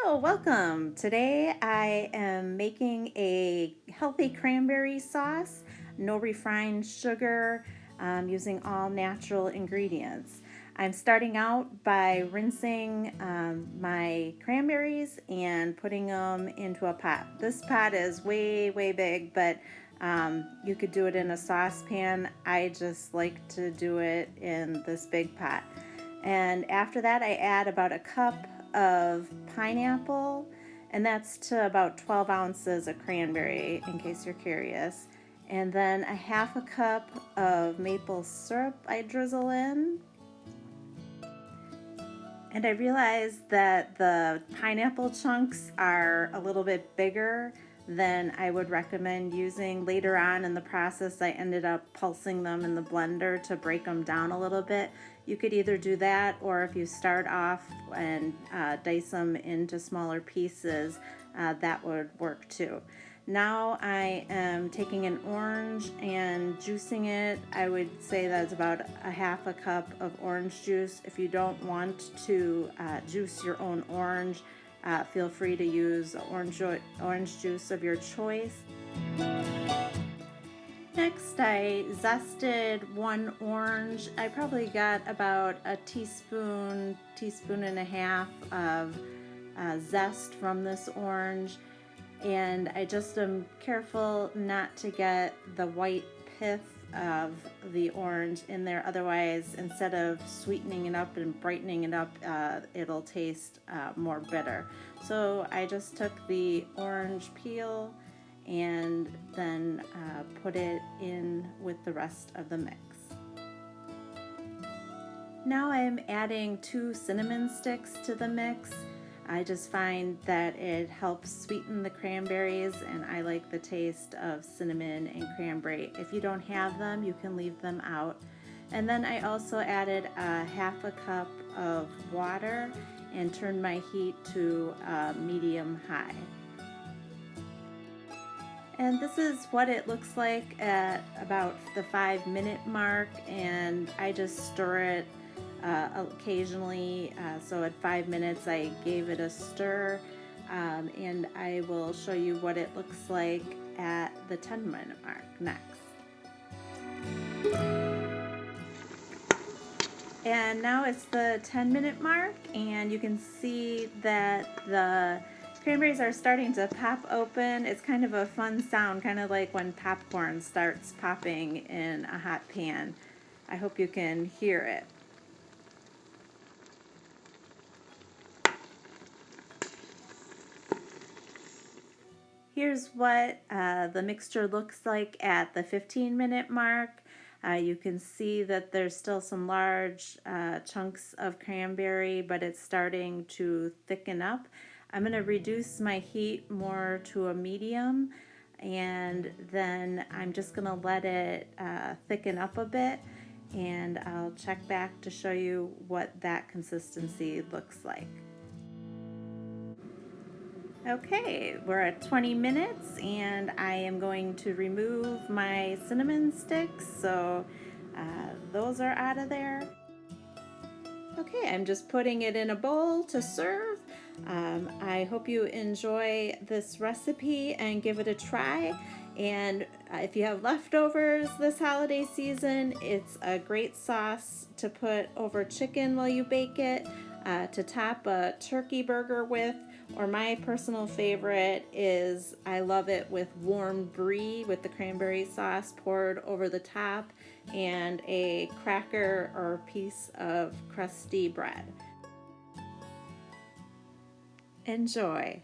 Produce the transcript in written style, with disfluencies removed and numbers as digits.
Hello, welcome. Today I am making a healthy cranberry sauce, no refined sugar, using all natural ingredients. I'm starting out by rinsing my cranberries and putting them into a pot. This pot is way big, but you could do it in a saucepan. I just like to do it in this big pot. And after that, I add about a cup of pineapple, and that's to about 12 ounces of cranberry, in case you're curious. And then a half a cup of maple syrup I drizzle in. And I realized that the pineapple chunks are a little bit bigger than I would recommend using. Later on in the process, I ended up pulsing them in the blender to break them down a little bit. You could either do that, or if you start off and dice them into smaller pieces, that would work too. Now I am taking an orange and juicing it. I would say that's about a half a cup of orange juice. If you don't want to juice your own orange, feel free to use orange juice of your choice. Next, I zested one orange. I probably got about a teaspoon and a half of zest from this orange. And I just am careful not to get the white pith of the orange in there. Otherwise, instead of sweetening it up and brightening it up, it'll taste more bitter. So I just took the orange peel and then put it in with the rest of the mix. Now I'm adding 2 cinnamon sticks to the mix. I just find that it helps sweeten the cranberries, and I like the taste of cinnamon and cranberry. If you don't have them, you can leave them out. And then I also added a half a cup of water and turned my heat to medium-high. And this is what it looks like at about the 5-minute mark, and I just stir it occasionally. So at 5 minutes I gave it a stir, and I will show you what it looks like at the 10-minute mark next. And now it's the 10-minute mark, and you can see that the cranberries are starting to pop open. It's kind of a fun sound, kind of like when popcorn starts popping in a hot pan. I hope you can hear it. Here's what the mixture looks like at the 15-minute mark. You can see that there's still some large chunks of cranberry, but it's starting to thicken up. I'm going to reduce my heat more to a medium, and then I'm just going to let it thicken up a bit, and I'll check back to show you what that consistency looks like. Okay, we're at 20 minutes and I am going to remove my cinnamon sticks, so those are out of there. Okay, I'm just putting it in a bowl to serve. I hope you enjoy this recipe and give it a try. And if you have leftovers this holiday season, it's a great sauce to put over chicken while you bake it, to top a turkey burger with, or my personal favorite is I love it with warm brie with the cranberry sauce poured over the top and a cracker or piece of crusty bread. Enjoy!